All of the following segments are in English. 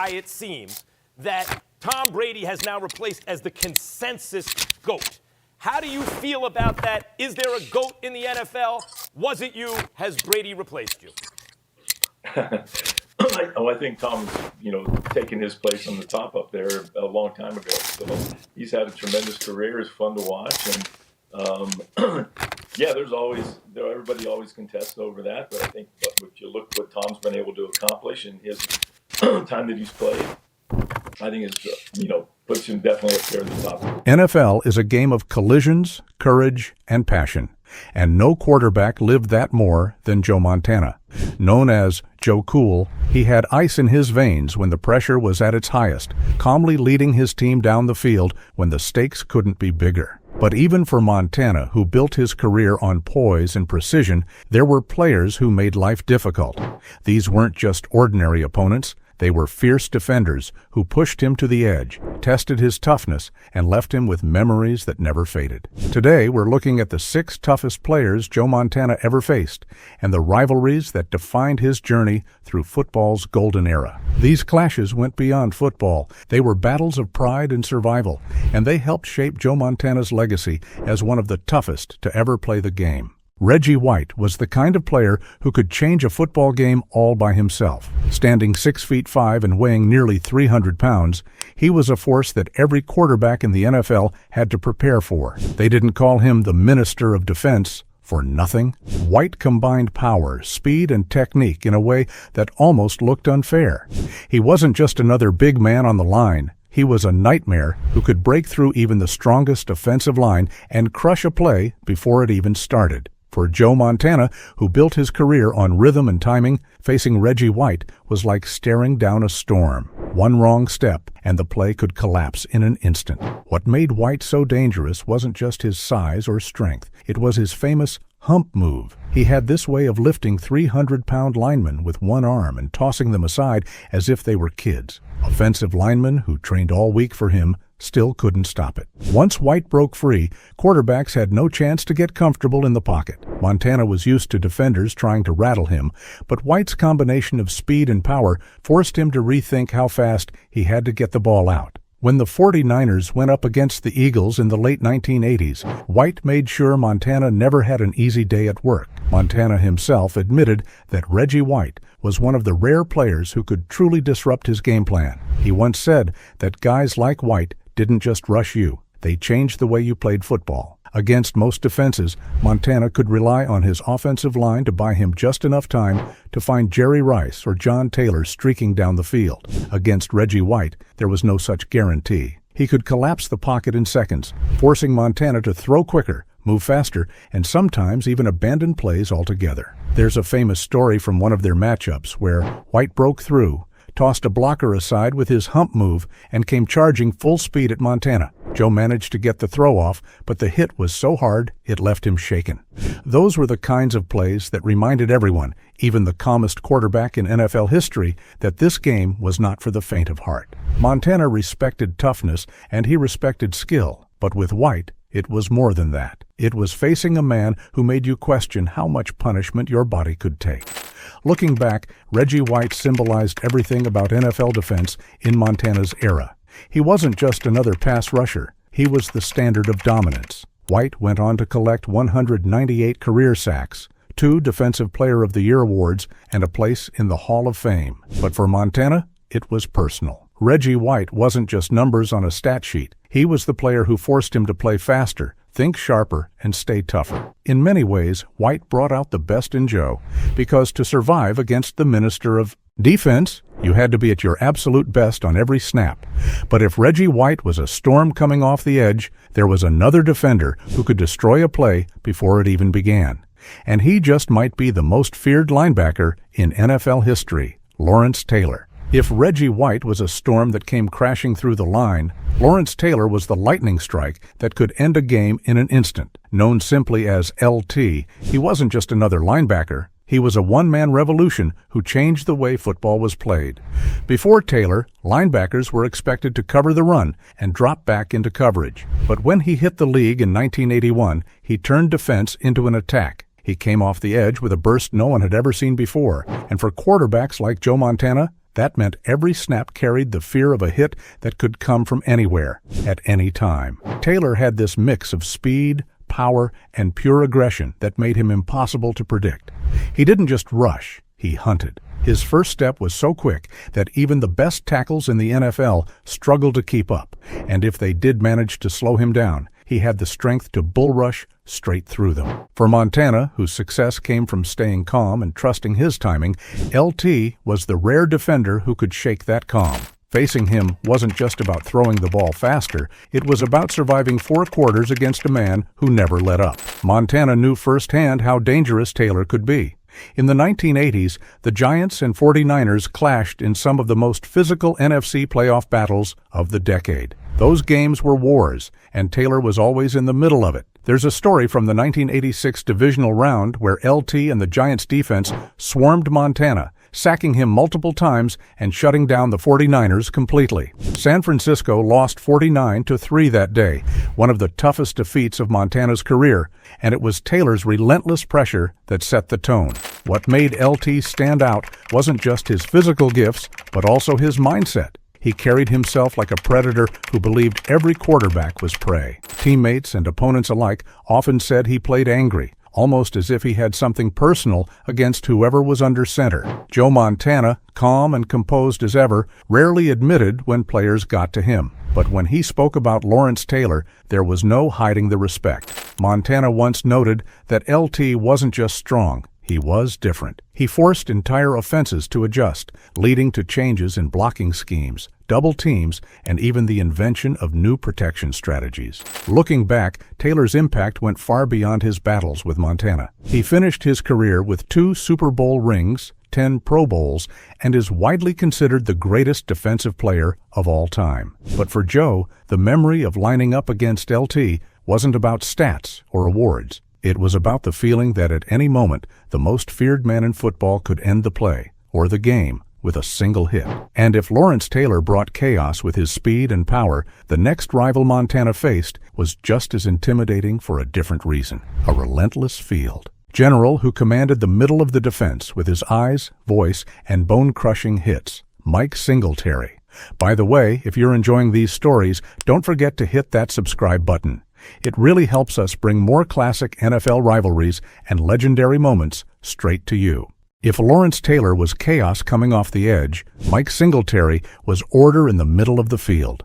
guy, it seems, that Tom Brady has now replaced as the consensus GOAT. How do you feel about that? Is there a GOAT in the NFL? Was it you? Has Brady replaced you? I think Tom's, taken his place on the top up there a long time ago. So he's had a tremendous career. It's fun to watch. And, everybody always contests over that. But I think if you look what Tom's been able to accomplish in his time that he's played, I think it's, puts him definitely up there at the top. NFL is a game of collisions, courage, and passion. And no quarterback lived that more than Joe Montana. Known as Joe Cool, he had ice in his veins when the pressure was at its highest, calmly leading his team down the field when the stakes couldn't be bigger. But even for Montana, who built his career on poise and precision, there were players who made life difficult. These weren't just ordinary opponents. They were fierce defenders who pushed him to the edge, tested his toughness, and left him with memories that never faded. Today, we're looking at the 6 toughest players Joe Montana ever faced, and the rivalries that defined his journey through football's golden era. These clashes went beyond football. They were battles of pride and survival, and they helped shape Joe Montana's legacy as one of the toughest to ever play the game. Reggie White was the kind of player who could change a football game all by himself. Standing 6'5" and weighing nearly 300 pounds, he was a force that every quarterback in the NFL had to prepare for. They didn't call him the Minister of Defense for nothing. White combined power, speed, and technique in a way that almost looked unfair. He wasn't just another big man on the line. He was a nightmare who could break through even the strongest offensive line and crush a play before it even started. For Joe Montana, who built his career on rhythm and timing, facing Reggie White was like staring down a storm. One wrong step, and the play could collapse in an instant. What made White so dangerous wasn't just his size or strength. It was his famous hump move. He had this way of lifting 300-pound linemen with one arm and tossing them aside as if they were kids. Offensive linemen who trained all week for him still couldn't stop it. Once White broke free, quarterbacks had no chance to get comfortable in the pocket. Montana was used to defenders trying to rattle him, but White's combination of speed and power forced him to rethink how fast he had to get the ball out. When the 49ers went up against the Eagles in the late 1980s, White made sure Montana never had an easy day at work. Montana himself admitted that Reggie White was one of the rare players who could truly disrupt his game plan. He once said that guys like White didn't just rush you, they changed the way you played football. Against most defenses, Montana could rely on his offensive line to buy him just enough time to find Jerry Rice or John Taylor streaking down the field. Against Reggie White, there was no such guarantee. He could collapse the pocket in seconds, forcing Montana to throw quicker, move faster, and sometimes even abandon plays altogether. There's a famous story from one of their matchups where White broke through, tossed a blocker aside with his hump move, and came charging full speed at Montana. Joe managed to get the throw off, but the hit was so hard it left him shaken. Those were the kinds of plays that reminded everyone, even the calmest quarterback in NFL history, that this game was not for the faint of heart. Montana respected toughness and he respected skill, but with White, it was more than that. It was facing a man who made you question how much punishment your body could take. Looking back, Reggie White symbolized everything about NFL defense in Montana's era. He wasn't just another pass rusher. He was the standard of dominance. White went on to collect 198 career sacks, 2 Defensive Player of the Year awards, and a place in the Hall of Fame. But for Montana, it was personal. Reggie White wasn't just numbers on a stat sheet. He was the player who forced him to play faster, think sharper, and stay tougher. In many ways, White brought out the best in Joe, because to survive against the Minister of Defense, you had to be at your absolute best on every snap. But if Reggie White was a storm coming off the edge, there was another defender who could destroy a play before it even began. And he just might be the most feared linebacker in NFL history, Lawrence Taylor. If Reggie White was a storm that came crashing through the line, Lawrence Taylor was the lightning strike that could end a game in an instant. Known simply as LT, he wasn't just another linebacker. He was a one-man revolution who changed the way football was played. Before Taylor, linebackers were expected to cover the run and drop back into coverage. But when he hit the league in 1981, he turned defense into an attack. He came off the edge with a burst no one had ever seen before. And for quarterbacks like Joe Montana, That meant every snap carried the fear of a hit that could come from anywhere, at any time. Taylor had this mix of speed, power, and pure aggression that made him impossible to predict. He didn't just rush, he hunted. His first step was so quick that even the best tackles in the NFL struggled to keep up, and if they did manage to slow him down, he had the strength to bull rush straight through them. For Montana, whose success came from staying calm and trusting his timing, LT was the rare defender who could shake that calm. Facing him wasn't just about throwing the ball faster, it was about surviving 4 quarters against a man who never let up. Montana knew firsthand how dangerous Taylor could be. In the 1980s, the Giants and 49ers clashed in some of the most physical NFC playoff battles of the decade. Those games were wars, and Taylor was always in the middle of it. There's a story from the 1986 divisional round where LT and the Giants' defense swarmed Montana, sacking him multiple times and shutting down the 49ers completely. San Francisco lost 49-3 that day, one of the toughest defeats of Montana's career, and it was Taylor's relentless pressure that set the tone. What made LT stand out wasn't just his physical gifts, but also his mindset. He carried himself like a predator who believed every quarterback was prey. Teammates and opponents alike often said he played angry, almost as if he had something personal against whoever was under center. Joe Montana, calm and composed as ever, rarely admitted when players got to him. But when he spoke about Lawrence Taylor, there was no hiding the respect. Montana once noted that LT wasn't just strong, he was different. He forced entire offenses to adjust, leading to changes in blocking schemes, double teams, and even the invention of new protection strategies. Looking back, Taylor's impact went far beyond his battles with Montana. He finished his career with 2 Super Bowl rings, 10 Pro Bowls, and is widely considered the greatest defensive player of all time. But for Joe, the memory of lining up against LT wasn't about stats or awards. It was about the feeling that at any moment, the most feared man in football could end the play, or the game, with a single hit. And if Lawrence Taylor brought chaos with his speed and power, the next rival Montana faced was just as intimidating for a different reason: a relentless field. General who commanded the middle of the defense with his eyes, voice, and bone-crushing hits, Mike Singletary. By the way, if you're enjoying these stories, don't forget to hit that subscribe button. It really helps us bring more classic NFL rivalries and legendary moments straight to you. If Lawrence Taylor was chaos coming off the edge, Mike Singletary was order in the middle of the field.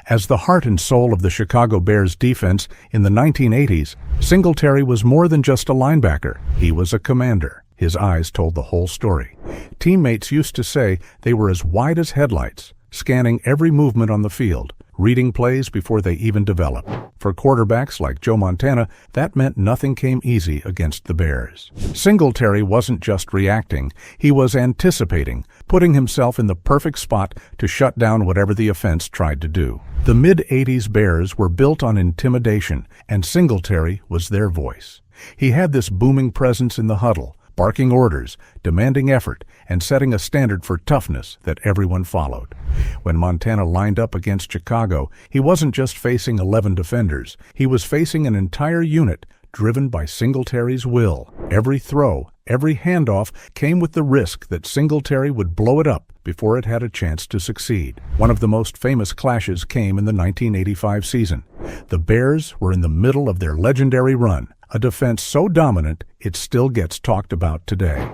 As the heart and soul of the Chicago Bears defense in the 1980s, Singletary was more than just a linebacker. He was a commander. His eyes told the whole story. Teammates used to say they were as wide as headlights, scanning every movement on the field, reading plays before they even developed. For quarterbacks like Joe Montana, that meant nothing came easy against the Bears. Singletary wasn't just reacting, he was anticipating, putting himself in the perfect spot to shut down whatever the offense tried to do. The mid-'80s Bears were built on intimidation, and Singletary was their voice. He had this booming presence in the huddle, barking orders, demanding effort, and setting a standard for toughness that everyone followed. When Montana lined up against Chicago, he wasn't just facing 11 defenders. He was facing an entire unit driven by Singletary's will. Every throw, every handoff came with the risk that Singletary would blow it up before it had a chance to succeed. One of the most famous clashes came in the 1985 season. The Bears were in the middle of their legendary run, a defense so dominant it still gets talked about today.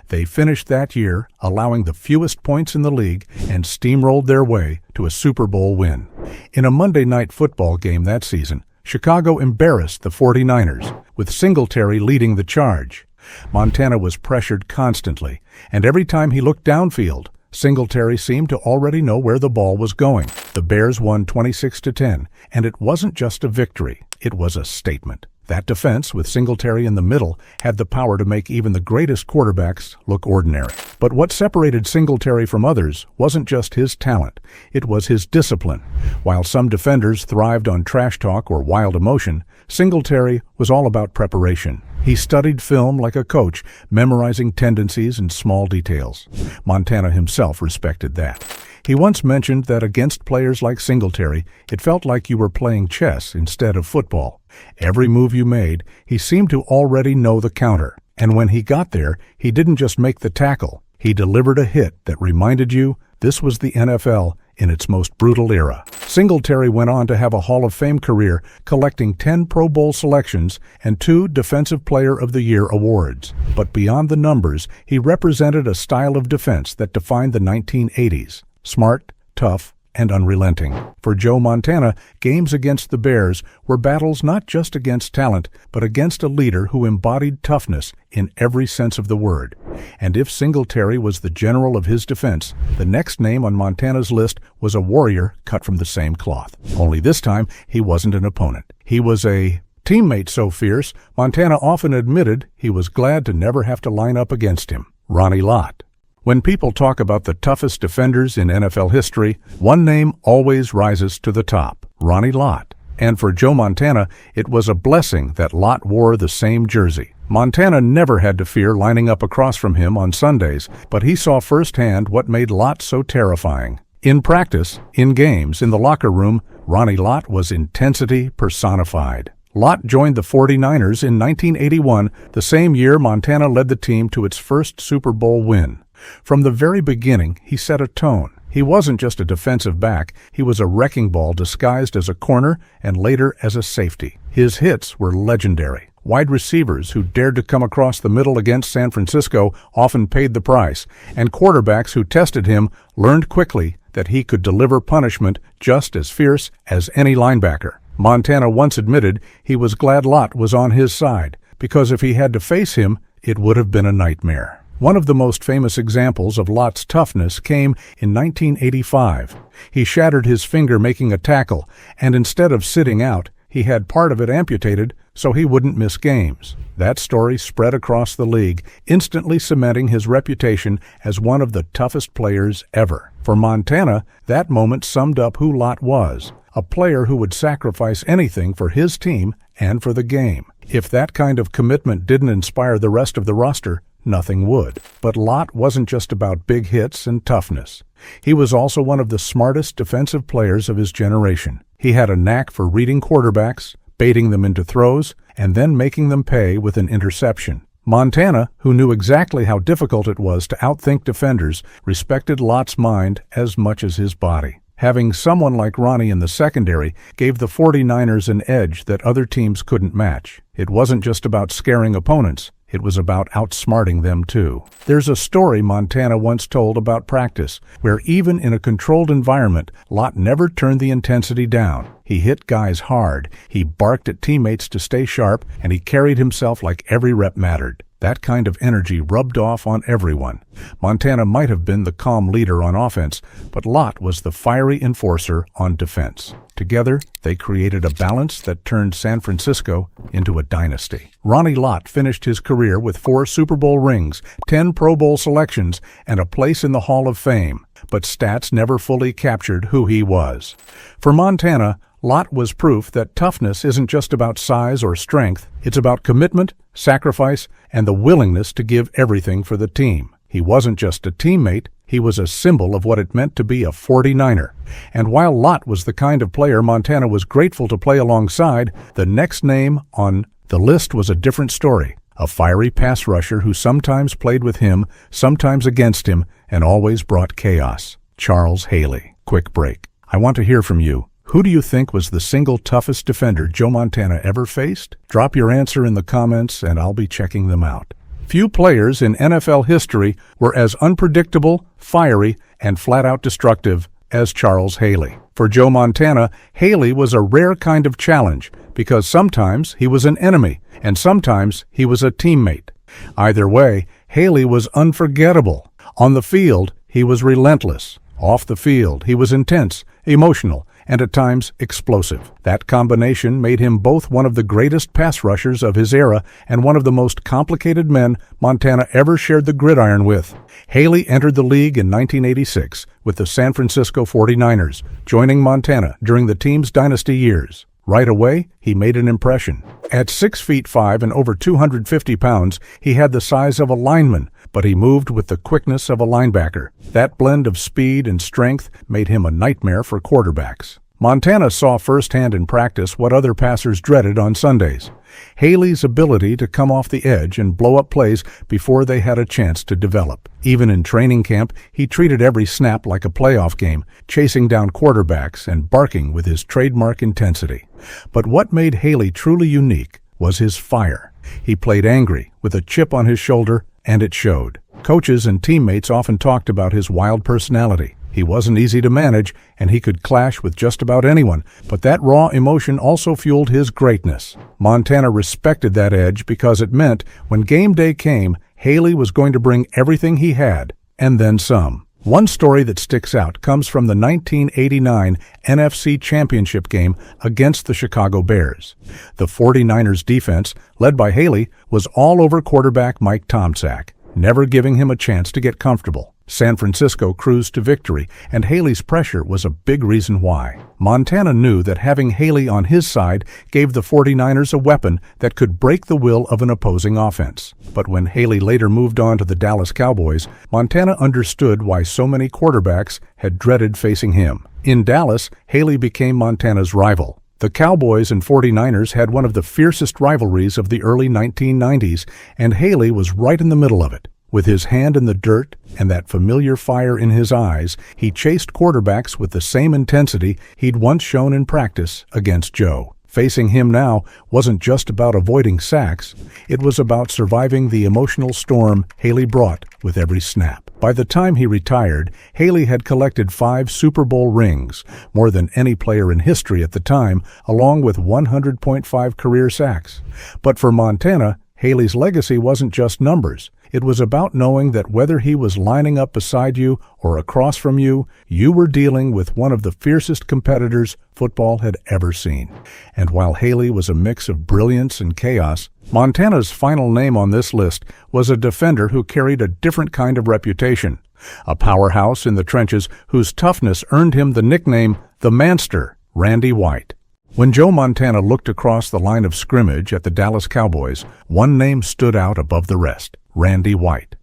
They finished that year allowing the fewest points in the league and steamrolled their way to a Super Bowl win. In a Monday Night Football game that season, Chicago embarrassed the 49ers, with Singletary leading the charge. Montana was pressured constantly, and every time he looked downfield, Singletary seemed to already know where the ball was going. The Bears won 26-10, and it wasn't just a victory, it was a statement. That defense, with Singletary in the middle, had the power to make even the greatest quarterbacks look ordinary. But what separated Singletary from others wasn't just his talent, it was his discipline. While some defenders thrived on trash talk or wild emotion, Singletary was all about preparation. He studied film like a coach, memorizing tendencies and small details. Montana himself respected that. He once mentioned that against players like Singletary, it felt like you were playing chess instead of football. Every move you made, he seemed to already know the counter. And when he got there, he didn't just make the tackle. He delivered a hit that reminded you this was the NFL in its most brutal era. Singletary went on to have a Hall of Fame career, collecting 10 Pro Bowl selections and 2 Defensive Player of the Year awards. But beyond the numbers, he represented a style of defense that defined the 1980s: smart, tough, and unrelenting. For Joe Montana, games against the Bears were battles not just against talent, but against a leader who embodied toughness in every sense of the word. And if Singletary was the general of his defense, the next name on Montana's list was a warrior cut from the same cloth. Only this time, he wasn't an opponent. He was a teammate so fierce, Montana often admitted he was glad to never have to line up against him: Ronnie Lott. When people talk about the toughest defenders in NFL history, one name always rises to the top: Ronnie Lott. And for Joe Montana, it was a blessing that Lott wore the same jersey. Montana never had to fear lining up across from him on Sundays, but he saw firsthand what made Lott so terrifying. In practice, in games, in the locker room, Ronnie Lott was intensity personified. Lott joined the 49ers in 1981, the same year Montana led the team to its first Super Bowl win. From the very beginning, he set a tone. He wasn't just a defensive back, he was a wrecking ball disguised as a corner and later as a safety. His hits were legendary. Wide receivers who dared to come across the middle against San Francisco often paid the price, and quarterbacks who tested him learned quickly that he could deliver punishment just as fierce as any linebacker. Montana once admitted he was glad Lott was on his side, because if he had to face him, it would have been a nightmare. One of the most famous examples of Lott's toughness came in 1985. He shattered his finger making a tackle, and instead of sitting out, he had part of it amputated so he wouldn't miss games. That story spread across the league, instantly cementing his reputation as one of the toughest players ever. For Montana, that moment summed up who Lott was: a player who would sacrifice anything for his team and for the game. If that kind of commitment didn't inspire the rest of the roster, nothing would. But Lott wasn't just about big hits and toughness. He was also one of the smartest defensive players of his generation. He had a knack for reading quarterbacks, baiting them into throws, and then making them pay with an interception. Montana, who knew exactly how difficult it was to outthink defenders, respected Lott's mind as much as his body. Having someone like Ronnie in the secondary gave the 49ers an edge that other teams couldn't match. It wasn't just about scaring opponents. It was about outsmarting them too. There's a story Montana once told about practice, where even in a controlled environment, Lott never turned the intensity down. He hit guys hard, he barked at teammates to stay sharp, and he carried himself like every rep mattered. That kind of energy rubbed off on everyone. Montana might have been the calm leader on offense, but Lott was the fiery enforcer on defense. Together, they created a balance that turned San Francisco into a dynasty. Ronnie Lott finished his career with 4 Super Bowl rings, 10 Pro Bowl selections, and a place in the Hall of Fame, but stats never fully captured who he was. For Montana, Lott was proof that toughness isn't just about size or strength, it's about commitment, sacrifice, and the willingness to give everything for the team. He wasn't just a teammate, he was a symbol of what it meant to be a 49er. And while Lott was the kind of player Montana was grateful to play alongside, the next name on the list was a different story. A fiery pass rusher who sometimes played with him, sometimes against him, and always brought chaos. Charles Haley. Quick break. I want to hear from you. Who do you think was the single toughest defender Joe Montana ever faced? Drop your answer in the comments and I'll be checking them out. Few players in NFL history were as unpredictable, fiery, and flat-out destructive as Charles Haley. For Joe Montana, Haley was a rare kind of challenge because sometimes he was an enemy and sometimes he was a teammate. Either way, Haley was unforgettable. On the field, he was relentless. Off the field, he was intense, emotional, and at times explosive. That combination made him both one of the greatest pass rushers of his era and one of the most complicated men Montana ever shared the gridiron with. Haley entered the league in 1986 with the San Francisco 49ers, joining Montana during the team's dynasty years. Right away, he made an impression. At 6'5" and over 250 pounds, he had the size of a lineman, but he moved with the quickness of a linebacker. That blend of speed and strength made him a nightmare for quarterbacks. Montana saw firsthand in practice what other passers dreaded on Sundays: Haley's ability to come off the edge and blow up plays before they had a chance to develop. Even in training camp, he treated every snap like a playoff game, chasing down quarterbacks and barking with his trademark intensity. But what made Haley truly unique was his fire. He played angry, with a chip on his shoulder, and it showed. Coaches and teammates often talked about his wild personality. He wasn't easy to manage, and he could clash with just about anyone, but that raw emotion also fueled his greatness. Montana respected that edge because it meant when game day came, Haley was going to bring everything he had, and then some. One story that sticks out comes from the 1989 NFC Championship game against the Chicago Bears. The 49ers defense, led by Haley, was all over quarterback Mike Tomczak, never giving him a chance to get comfortable. San Francisco cruised to victory, and Haley's pressure was a big reason why. Montana knew that having Haley on his side gave the 49ers a weapon that could break the will of an opposing offense. But when Haley later moved on to the Dallas Cowboys, Montana understood why so many quarterbacks had dreaded facing him. In Dallas, Haley became Montana's rival. The Cowboys and 49ers had one of the fiercest rivalries of the early 1990s, and Haley was right in the middle of it. With his hand in the dirt and that familiar fire in his eyes, he chased quarterbacks with the same intensity he'd once shown in practice against Joe. Facing him now wasn't just about avoiding sacks, it was about surviving the emotional storm Haley brought with every snap. By the time he retired, Haley had collected 5 Super Bowl rings, more than any player in history at the time, along with 100.5 career sacks. But for Montana, Haley's legacy wasn't just numbers. It was about knowing that whether he was lining up beside you or across from you, you were dealing with one of the fiercest competitors football had ever seen. And while Haley was a mix of brilliance and chaos, Montana's final name on this list was a defender who carried a different kind of reputation. A powerhouse in the trenches whose toughness earned him the nickname the Manster, Randy White. When Joe Montana looked across the line of scrimmage at the Dallas Cowboys, one name stood out above the rest: Randy White.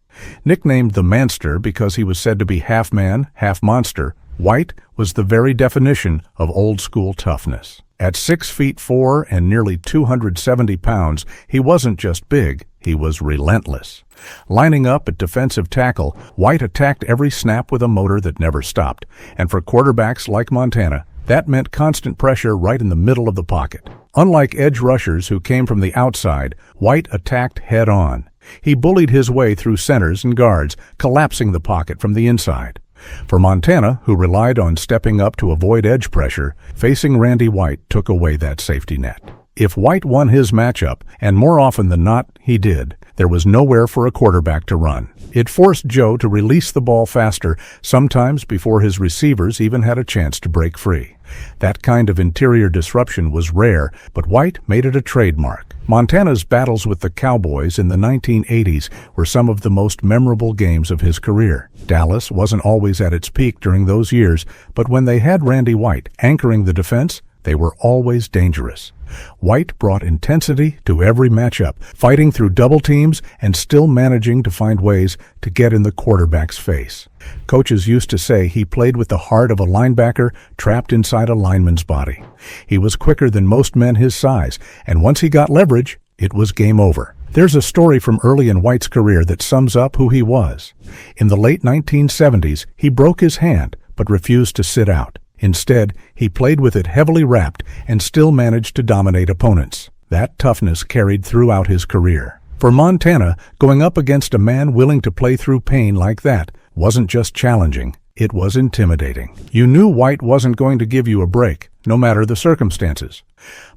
Nicknamed the Manster because he was said to be half man, half monster, White was the very definition of old-school toughness. At 6'4" and nearly 270 pounds, he wasn't just big, he was relentless. Lining up at defensive tackle, White attacked every snap with a motor that never stopped, and for quarterbacks like Montana, that meant constant pressure right in the middle of the pocket. Unlike edge rushers who came from the outside, White attacked head-on. He bullied his way through centers and guards, collapsing the pocket from the inside. For Montana, who relied on stepping up to avoid edge pressure, facing Randy White took away that safety net. If White won his matchup, and more often than not, he did, there was nowhere for a quarterback to run. It forced Joe to release the ball faster, sometimes before his receivers even had a chance to break free. That kind of interior disruption was rare, but White made it a trademark. Montana's battles with the Cowboys in the 1980s were some of the most memorable games of his career. Dallas wasn't always at its peak during those years, but when they had Randy White anchoring the defense, they were always dangerous. White brought intensity to every matchup, fighting through double teams and still managing to find ways to get in the quarterback's face. Coaches used to say he played with the heart of a linebacker trapped inside a lineman's body. He was quicker than most men his size, and once he got leverage, it was game over. There's a story from early in White's career that sums up who he was. In the late 1970s, he broke his hand, but refused to sit out. Instead, he played with it heavily wrapped and still managed to dominate opponents. That toughness carried throughout his career. For Montana, going up against a man willing to play through pain like that wasn't just challenging, it was intimidating. You knew White wasn't going to give you a break, no matter the circumstances.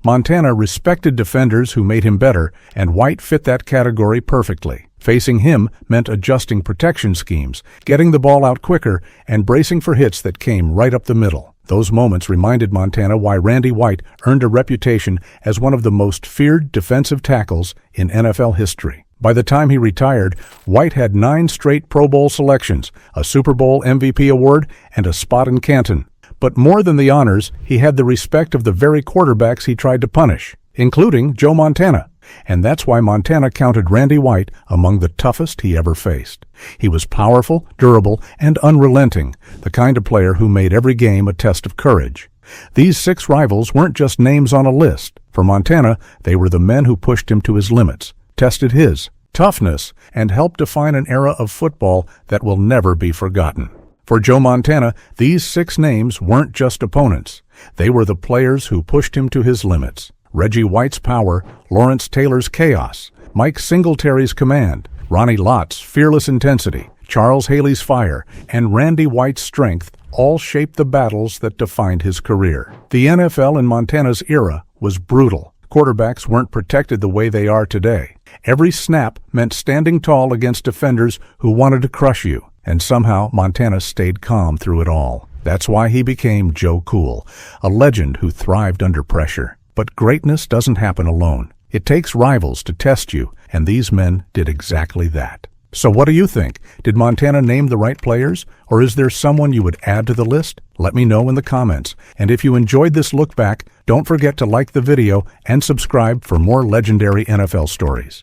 Montana respected defenders who made him better, and White fit that category perfectly. Facing him meant adjusting protection schemes, getting the ball out quicker, and bracing for hits that came right up the middle. Those moments reminded Montana why Randy White earned a reputation as one of the most feared defensive tackles in NFL history. By the time he retired, White had 9 straight Pro Bowl selections, a Super Bowl MVP award, and a spot in Canton. But more than the honors, he had the respect of the very quarterbacks he tried to punish, including Joe Montana. And that's why Montana counted Randy White among the toughest he ever faced. He was powerful, durable, and unrelenting, the kind of player who made every game a test of courage. These 6 rivals weren't just names on a list. For Montana, they were the men who pushed him to his limits, tested his toughness, and helped define an era of football that will never be forgotten. For Joe Montana, these 6 names weren't just opponents. They were the players who pushed him to his limits. Reggie White's power, Lawrence Taylor's chaos, Mike Singletary's command, Ronnie Lott's fearless intensity, Charles Haley's fire, and Randy White's strength all shaped the battles that defined his career. The NFL in Montana's era was brutal. Quarterbacks weren't protected the way they are today. Every snap meant standing tall against defenders who wanted to crush you, and somehow Montana stayed calm through it all. That's why he became Joe Cool, a legend who thrived under pressure. But greatness doesn't happen alone. It takes rivals to test you, and these men did exactly that. So what do you think? Did Montana name the right players, or is there someone you would add to the list? Let me know in the comments. And if you enjoyed this look back, don't forget to like the video and subscribe for more legendary NFL stories.